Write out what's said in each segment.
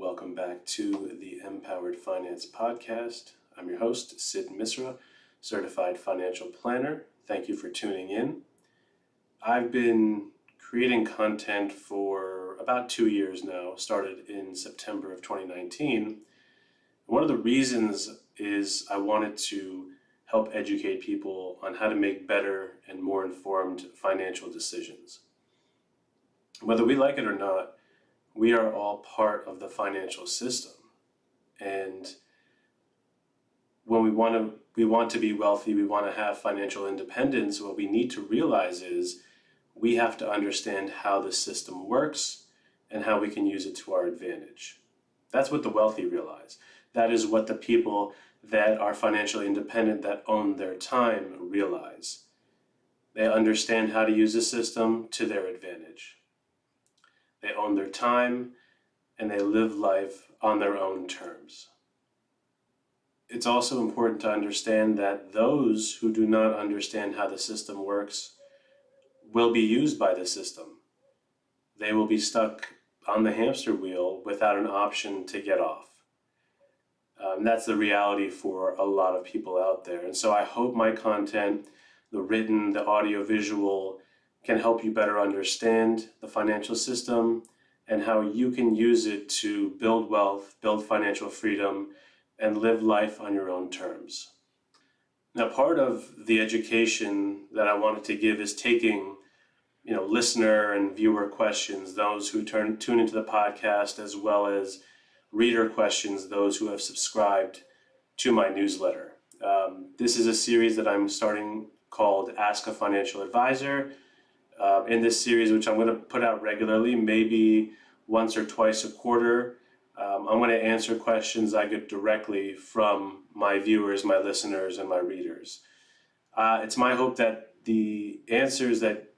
welcome back to the MPowered Finance Podcast. I'm your host, Sid Misra, Certified Financial Planner. Thank you for tuning in. I've been creating content for about 2 years now, started in September of 2019. One of the reasons is I wanted to help educate people on how to make better and more informed financial decisions. Whether we like it or not, we are all part of the financial system. And when we want to be wealthy, we want to have financial independence, what we need to realize is we have to understand how the system works and how we can use it to our advantage. That's what the wealthy realize. That is what the people that are financially independent, that own their time, realize. They understand how to use the system to their advantage. They own their time and they live life on their own terms. It's also important to understand that those who do not understand how the system works will be used by the system. They will be stuck on the hamster wheel without an option to get off. That's the reality for a lot of people out there. And so I hope my content, the written, the audio, visual, can help you better understand the financial system and how you can use it to build wealth, build financial freedom, and live life on your own terms. Now, part of the education that I wanted to give is taking, listener and viewer questions, those who tune into the podcast, as well as reader questions, those who have subscribed to my newsletter. This is a series that I'm starting called Ask a Financial Advisor. In this series, which I'm going to put out regularly, maybe once or twice a quarter, I'm going to answer questions I get directly from my viewers, my listeners, and my readers. It's my hope that the answers that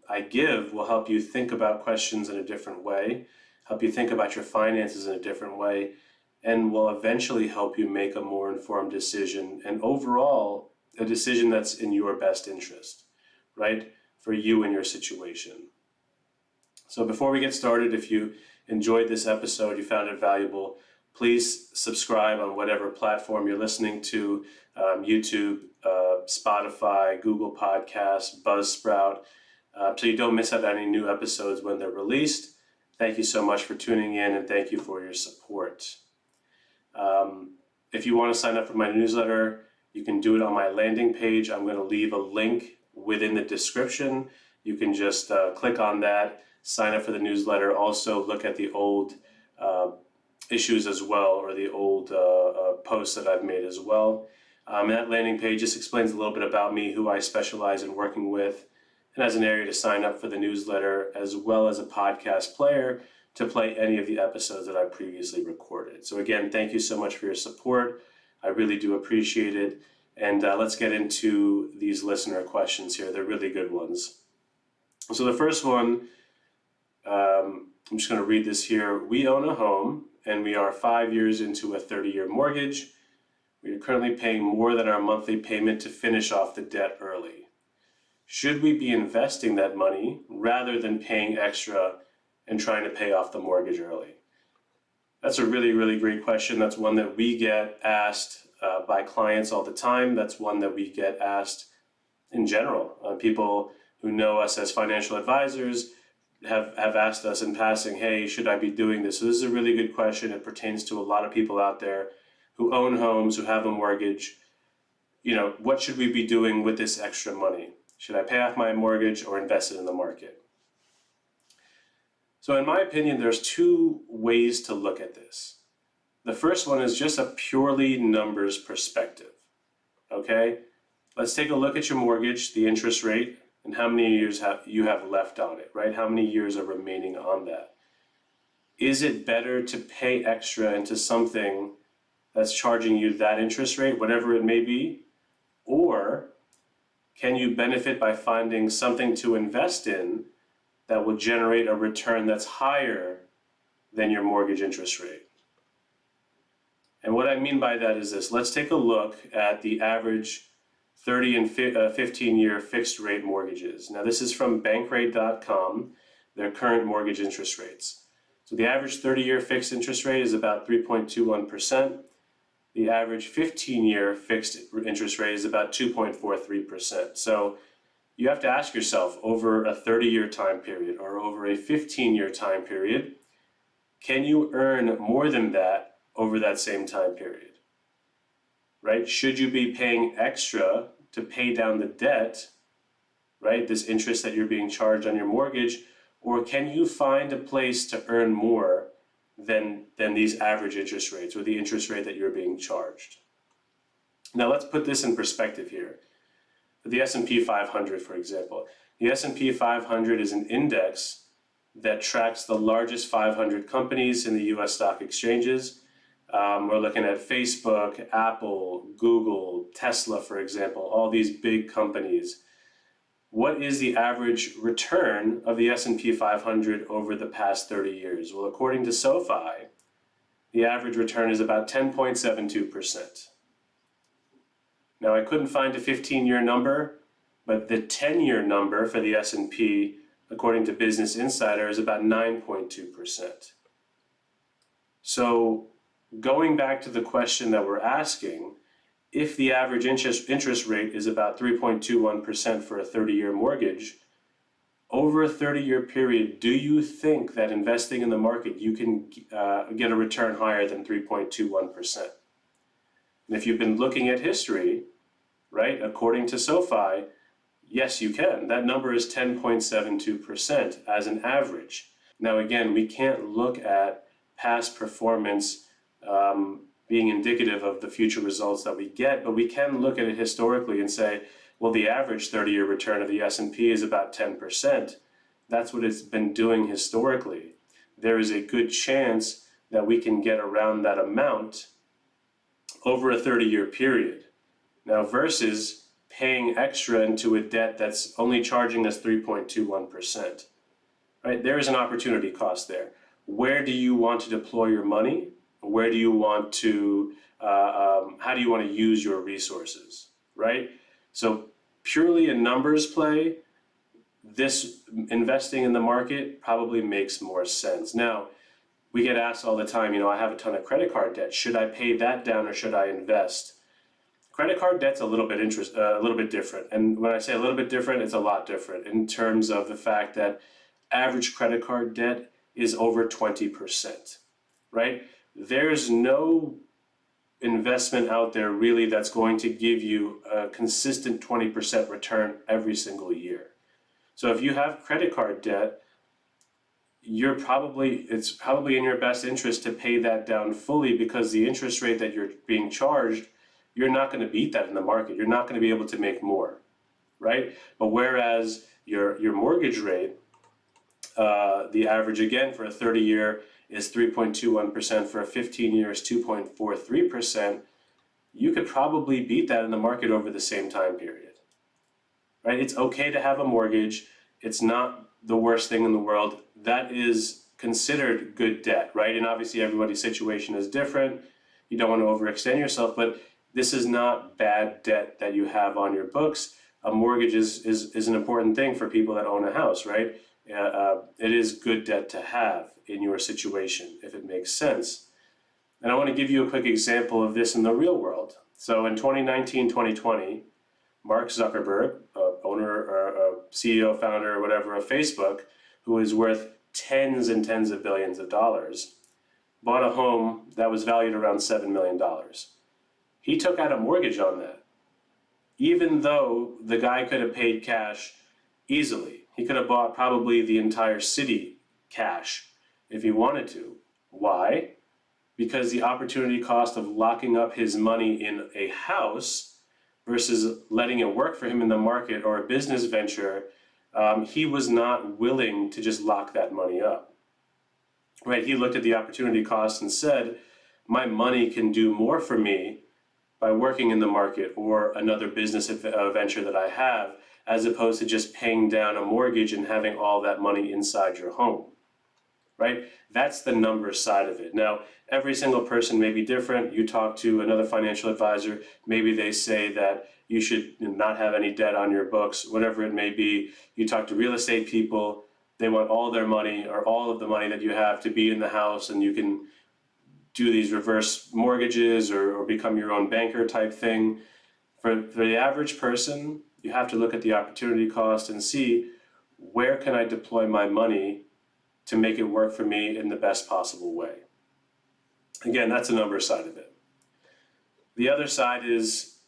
I give will help you think about questions in a different way, help you think about your finances in a different way, and will eventually help you make a more informed decision, and overall, a decision that's in your best interest, right? For you and your situation. So before we get started, if you enjoyed this episode, you found it valuable, please subscribe on whatever platform you're listening to, YouTube, Spotify, Google Podcasts, Buzzsprout, so you don't miss out on any new episodes when they're released. Thank you so much for tuning in, and thank you for your support. If you want to sign up for my newsletter, you can do it on my landing page. I'm going to leave a link within the description. You can just click on that, sign up for the newsletter. Also look at the old issues as well, or the old posts that I've made as well. That landing page just explains a little bit about me, who I specialize in working with, and as an area to sign up for the newsletter, as well as a podcast player to play any of the episodes that I previously recorded. So again, thank you so much for your support. I really do appreciate it. And let's get into these listener questions here. They're really good ones. So the first one, I'm just going to read this here. We own a home and we are 5 years into a 30-year mortgage. We are currently paying more than our monthly payment to finish off the debt early. Should we be investing that money rather than paying extra and trying to pay off the mortgage early? That's a really, really great question. That's one that we get asked by clients all the time. That's one that we get asked in general. People who know us as financial advisors have asked us in passing, hey, should I be doing this? So this is a really good question. It pertains to a lot of people out there who own homes, who have a mortgage. What should we be doing with this extra money? Should I pay off my mortgage or invest it in the market? So in my opinion, there's two ways to look at this. The first one is just a purely numbers perspective, okay? Let's take a look at your mortgage, the interest rate, and how many years you have left on it, right? How many years are remaining on that? Is it better to pay extra into something that's charging you that interest rate, whatever it may be? Or can you benefit by finding something to invest in that will generate a return that's higher than your mortgage interest rate? And what I mean by that is this. Let's take a look at the average 30 and 15-year fixed rate mortgages. Now this is from bankrate.com, their current mortgage interest rates. So the average 30-year fixed interest rate is about 3.21%. The average 15-year fixed interest rate is about 2.43%. So you have to ask yourself, over a 30-year time period or over a 15-year time period, can you earn more than that over that same time period? Right? Should you be paying extra to pay down the debt, right? This interest that you're being charged on your mortgage, or can you find a place to earn more than these average interest rates or the interest rate that you're being charged? Now let's put this in perspective here. The S&P 500, for example. The S&P 500 is an index that tracks the largest 500 companies in the US stock exchanges. We're looking at Facebook, Apple, Google, Tesla, for example, all these big companies. What is the average return of the S&P 500 over the past 30 years? Well, according to SoFi, the average return is about 10.72%. Now, I couldn't find a 15-year number, but the 10-year number for the S&P, according to Business Insider, is about 9.2%. So going back to the question that we're asking, if the average interest rate is about 3.21% for a 30-year mortgage, over a 30-year period, do you think that investing in the market, you can get a return higher than 3.21%? And if you've been looking at history, right, according to SoFi, yes, you can. That number is 10.72% as an average. Now, again, we can't look at past performance being indicative of the future results that we get, but we can look at it historically and say, well, the average 30-year return of the S&P is about 10%. That's what it's been doing historically. There is a good chance that we can get around that amount over a 30-year period. Now, versus paying extra into a debt that's only charging us 3.21%. Right? There is an opportunity cost there. Where do you want to deploy your money? Where do you want to, how do you want to use your resources, right? So purely a numbers play, this investing in the market probably makes more sense. Now, we get asked all the time, I have a ton of credit card debt. Should I pay that down or should I invest? Credit card debt's a little bit different. And when I say a little bit different, it's a lot different in terms of the fact that average credit card debt is over 20%, right? There's no investment out there really that's going to give you a consistent 20% return every single year. So if you have credit card debt, it's probably in your best interest to pay that down fully, because the interest rate that you're being charged, you're not going to beat that in the market. You're not going to be able to make more, right? But whereas your mortgage rate, the average again for a 30-year is 3.21%, for a 15-year is 2.43%, you could probably beat that in the market over the same time period, right? It's okay to have a mortgage. It's not the worst thing in the world. That is considered good debt, right? And obviously everybody's situation is different. You don't want to overextend yourself, but this is not bad debt that you have on your books. A mortgage is an important thing for people that own a house, right? It is good debt to have in your situation, if it makes sense. And I want to give you a quick example of this in the real world. So in 2019, 2020, Mark Zuckerberg, owner or CEO, founder, or whatever of Facebook, who is worth tens and tens of billions of dollars, bought a home that was valued around $7 million. He took out a mortgage on that, even though the guy could have paid cash easily. He could have bought probably the entire city cash if he wanted to. Why? Because the opportunity cost of locking up his money in a house versus letting it work for him in the market or a business venture, he was not willing to just lock that money up. Right? He looked at the opportunity cost and said, my money can do more for me by working in the market or another business venture that I have, as opposed to just paying down a mortgage and having all that money inside your home, right? That's the numbers side of it. Now, every single person may be different. You talk to another financial advisor, maybe they say that you should not have any debt on your books, whatever it may be. You talk to real estate people, they want all their money or all of the money that you have to be in the house, and you can do these reverse mortgages or become your own banker type thing. For the average person, you have to look at the opportunity cost and see, where can I deploy my money to make it work for me in the best possible way? Again, that's the number side of it. The other side is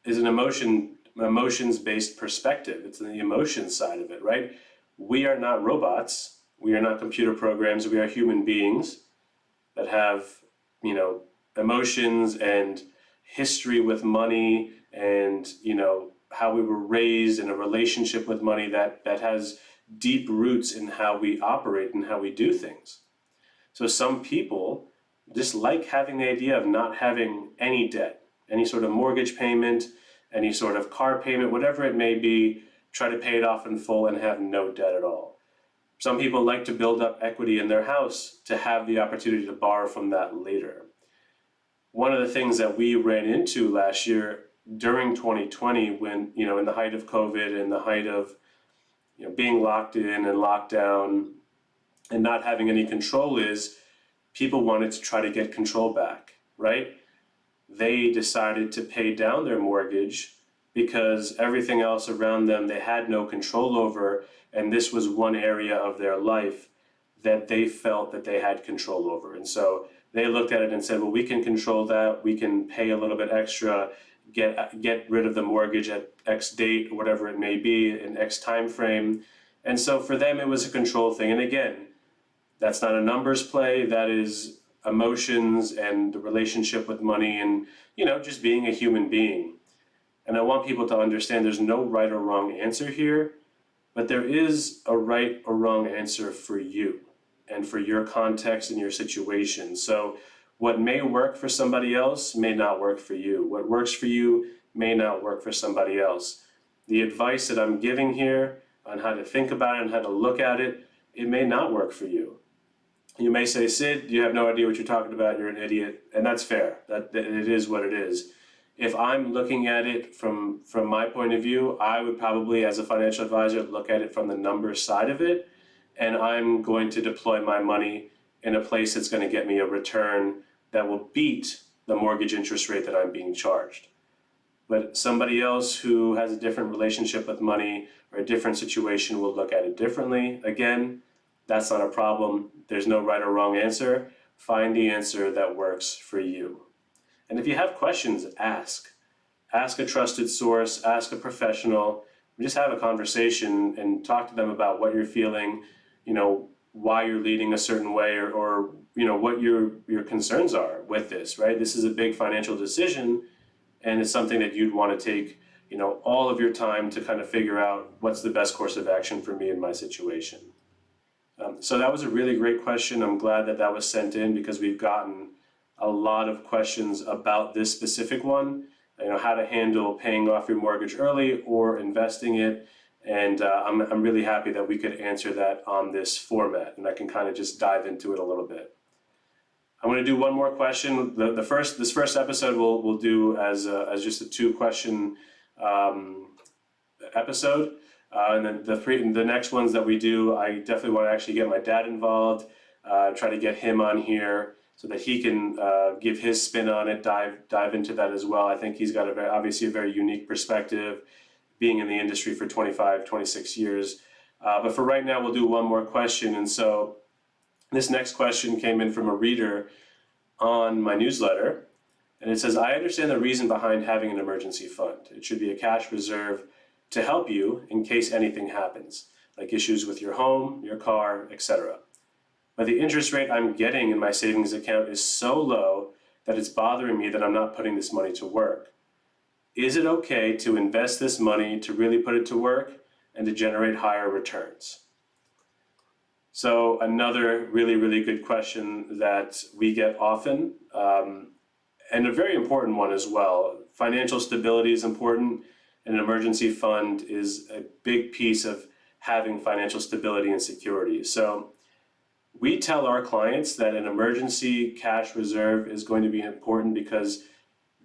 an emotions-based perspective. It's the emotions side of it, right? We are not robots. We are not computer programs. We are human beings that have, emotions and history with money, and, how we were raised in a relationship with money that has deep roots in how we operate and how we do things. So some people just like having the idea of not having any debt, any sort of mortgage payment, any sort of car payment, whatever it may be, try to pay it off in full and have no debt at all. Some people like to build up equity in their house to have the opportunity to borrow from that later. One of the things that we ran into last year during 2020, when, in the height of COVID, in the height of, being locked in and locked down and not having any control, is people wanted to try to get control back, right? They decided to pay down their mortgage because everything else around them they had no control over, and this was one area of their life that they felt that they had control over. And so they looked at it and said, well, we can control that, we can pay a little bit extra, get rid of the mortgage at X date, or whatever it may be, in X time frame. And so for them, it was a control thing. And again, that's not a numbers play, that is emotions and the relationship with money and, just being a human being. And I want people to understand there's no right or wrong answer here, but there is a right or wrong answer for you and for your context and your situation. So what may work for somebody else may not work for you. What works for you may not work for somebody else. The advice that I'm giving here on how to think about it and how to look at it, it may not work for you. You may say, Sid, you have no idea what you're talking about, you're an idiot, and that's fair. That it is what it is. If I'm looking at it from my point of view, I would probably, as a financial advisor, look at it from the numbers side of it, and I'm going to deploy my money in a place that's going to get me a return that will beat the mortgage interest rate that I'm being charged. But somebody else who has a different relationship with money or a different situation will look at it differently. Again, that's not a problem. There's no right or wrong answer. Find the answer that works for you. And if you have questions, ask. Ask a trusted source, ask a professional. Just have a conversation and talk to them about what you're feeling, why you're leading a certain way, or what your concerns are with this, right? This is a big financial decision, and it's something that you'd want to take, all of your time to kind of figure out what's the best course of action for me in my situation. So that was a really great question. I'm glad that was sent in, because we've gotten a lot of questions about this specific one, how to handle paying off your mortgage early or investing it. And I'm really happy that we could answer that on this format, and I can kind of just dive into it a little bit. I'm going to do one more question. This first episode we'll do as just a 2-question episode. And then the next ones that we do, I definitely want to actually get my dad involved, try to get him on here so that he can give his spin on it, dive into that as well. I think he's got obviously a very unique perspective, being in the industry for 25, 26 years. But for right now, we'll do one more question. And so this next question came in from a reader on my newsletter. And it says, I understand the reason behind having an emergency fund. It should be a cash reserve to help you in case anything happens, like issues with your home, your car, etc. But the interest rate I'm getting in my savings account is so low that it's bothering me that I'm not putting this money to work. Is it okay to invest this money to really put it to work and to generate higher returns? So another really, really good question that we get often, and a very important one as well. Financial stability is important, and an emergency fund is a big piece of having financial stability and security. So we tell our clients that an emergency cash reserve is going to be important because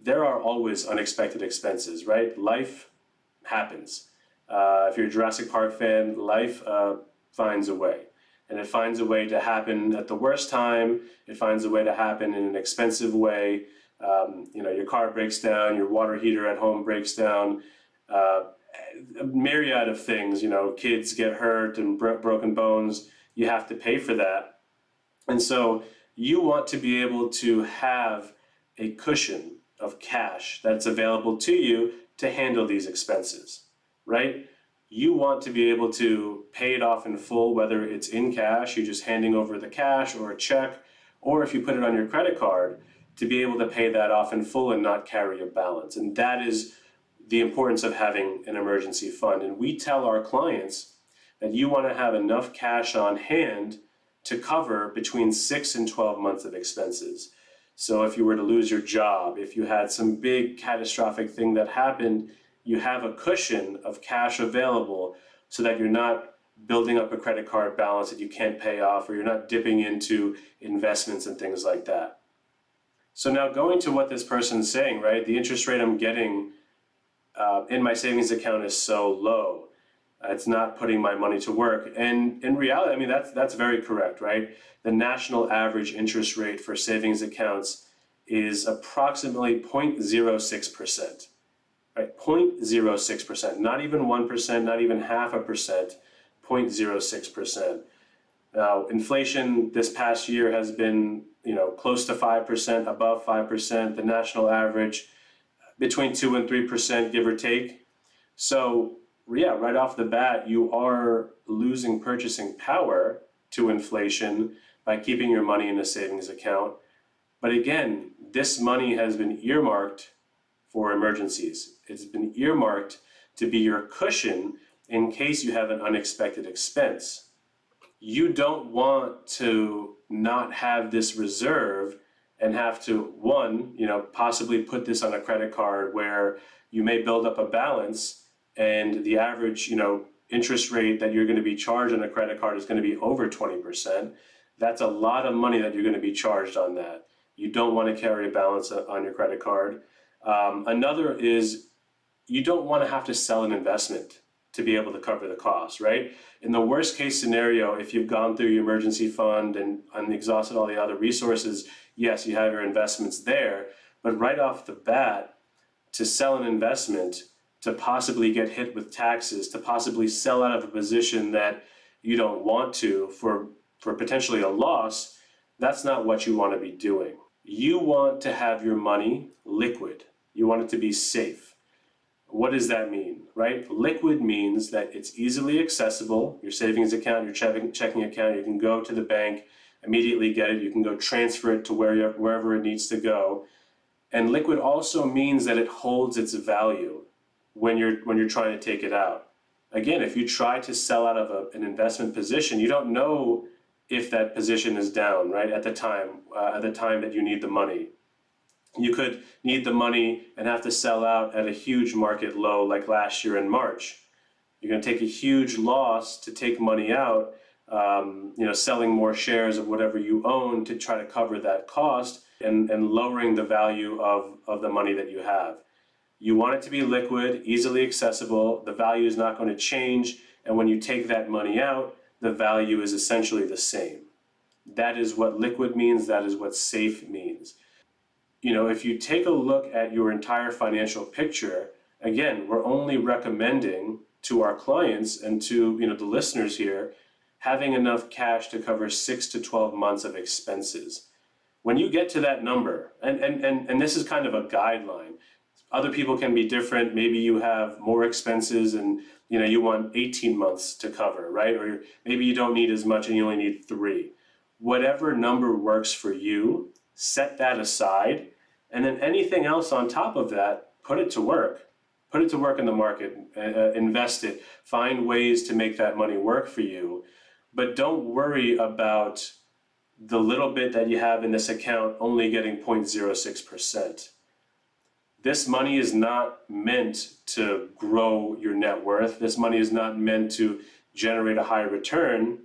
there are always unexpected expenses, right? Life happens. If you're a Jurassic Park fan, life finds a way. And it finds a way to happen at the worst time. It finds a way to happen in an expensive way. Your car breaks down, your water heater at home breaks down, a myriad of things. Kids get hurt and broken bones. You have to pay for that. And so you want to be able to have a cushion of cash that's available to you to handle these expenses, right? You want to be able to pay it off in full, whether it's in cash, you're just handing over the cash or a check, or if you put it on your credit card, to be able to pay that off in full and not carry a balance. And that is the importance of having an emergency fund. And we tell our clients that you want to have enough cash on hand to cover between 6 and 12 months of expenses. So if you were to lose your job, if you had some big catastrophic thing that happened, you have a cushion of cash available so that you're not building up a credit card balance that you can't pay off, or you're not dipping into investments and things like that. So now going to what this person's saying, right? The interest rate I'm getting in my savings account is so low. It's not putting my money to work. And in reality, that's very correct, right? The national average interest rate for savings accounts is approximately 0.06%, right? 0.06%, not even 1%, not even 0.5%, 0.06%. Now, inflation this past year has been, close to 5%, above 5%, the national average between 2 and 3%, give or take. So, yeah, right off the bat, you are losing purchasing power to inflation by keeping your money in a savings account. But again, this money has been earmarked for emergencies. It's been earmarked to be your cushion in case you have an unexpected expense. You don't want to not have this reserve and have to, possibly put this on a credit card where you may build up a balance and the average, interest rate that you're going to be charged on a credit card is going to be over 20%. That's a lot of money that you're going to be charged on that. You don't want to carry a balance on your credit card. Another is you don't want to have to sell an investment to be able to cover the cost, right? In the worst case scenario, if you've gone through your emergency fund and exhausted all the other resources, yes, you have your investments there, but right off the bat, to sell an investment, to possibly get hit with taxes, to possibly sell out of a position that you don't want to for potentially a loss, that's not what you want to be doing. You want to have your money liquid. You want it to be safe. What does that mean, right? Liquid means that it's easily accessible. Your savings account, your checking account, you can go to the bank, immediately get it. You can go transfer it to wherever it needs to go. And liquid also means that it holds its value when you're trying to take it out. Again, if you try to sell out of an investment position, you don't know if that position is down, right, at the time that you need the money. You could need the money and have to sell out at a huge market low like last year in March. You're going to take a huge loss to take money out, selling more shares of whatever you own to try to cover that cost and lowering the value of the money that you have. You want it to be liquid, easily accessible. The value is not going to change. And when you take that money out, the value is essentially the same. That is what liquid means. That is what safe means. If you take a look at your entire financial picture, again, we're only recommending to our clients and to the listeners here having enough cash to cover 6 to 12 months of expenses. When you get to that number, and this is kind of a guideline, other people can be different. Maybe you have more expenses and you want 18 months to cover, right? Or maybe you don't need as much and you only need 3. Whatever number works for you, set that aside, and then anything else on top of that, put it to work. Put it to work in the market, invest it, find ways to make that money work for you. But don't worry about the little bit that you have in this account only getting 0.06%. This money is not meant to grow your net worth. This money is not meant to generate a high return.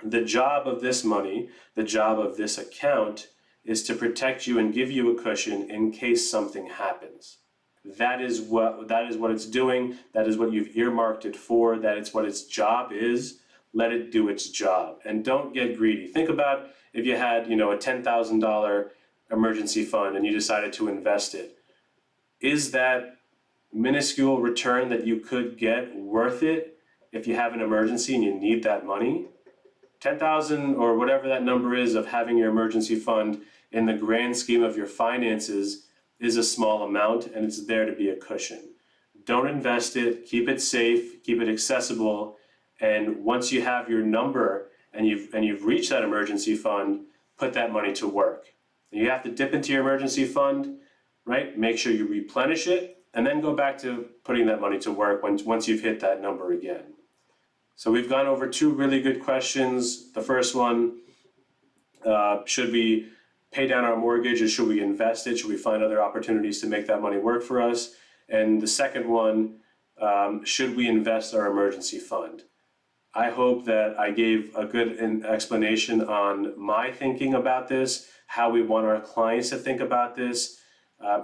The job of this money, the job of this account, is to protect you and give you a cushion in case something happens. That is what it's doing. That is what you've earmarked it for. That is what its job is. let it do its job, and don't get greedy. Think about if you had, a $10,000 emergency fund and you decided to invest it. Is that minuscule return that you could get worth it if you have an emergency and you need that money? 10,000 or whatever that number is of having your emergency fund in the grand scheme of your finances is a small amount, and it's there to be a cushion. Don't invest it, keep it safe, keep it accessible, and once you have your number and you've reached that emergency fund, put that money to work. You have to dip into your emergency fund, right? Make sure you replenish it, and then go back to putting that money to work once you've hit that number again. So we've gone over two really good questions. The first one, should we pay down our mortgage, or should we invest it? Should we find other opportunities to make that money work for us? And the second one, should we invest our emergency fund? I hope that I gave a good explanation on my thinking about this, how we want our clients to think about this,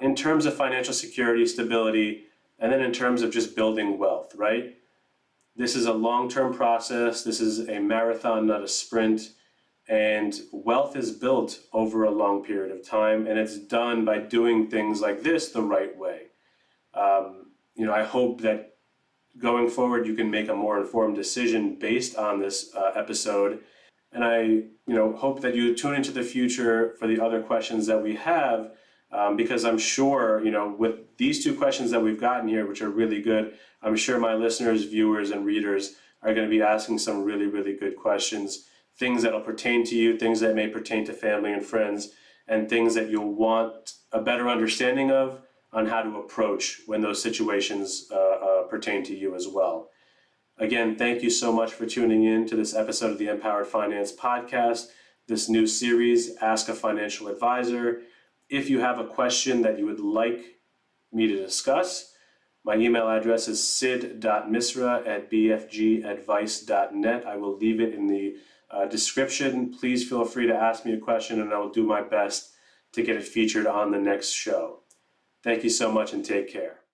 in terms of financial security, stability, and then in terms of just building wealth, right? This is a long-term process. This is a marathon, not a sprint. And wealth is built over a long period of time, and it's done by doing things like this the right way. I hope that going forward you can make a more informed decision based on this episode. And I hope that you tune into the future for the other questions that we have, because I'm sure, with these two questions that we've gotten here, which are really good, I'm sure my listeners, viewers, and readers are going to be asking some really, really good questions. Things that'll pertain to you, things that may pertain to family and friends, and things that you'll want a better understanding of on how to approach when those situations pertain to you as well. Again, thank you so much for tuning in to this episode of the MPowered Finance Podcast, this new series, Ask a Financial Advisor. If you have a question that you would like me to discuss, my email address is sid.misra@bfgadvice.net. I will leave it in the description. Please feel free to ask me a question, and I will do my best to get it featured on the next show. Thank you so much, and take care.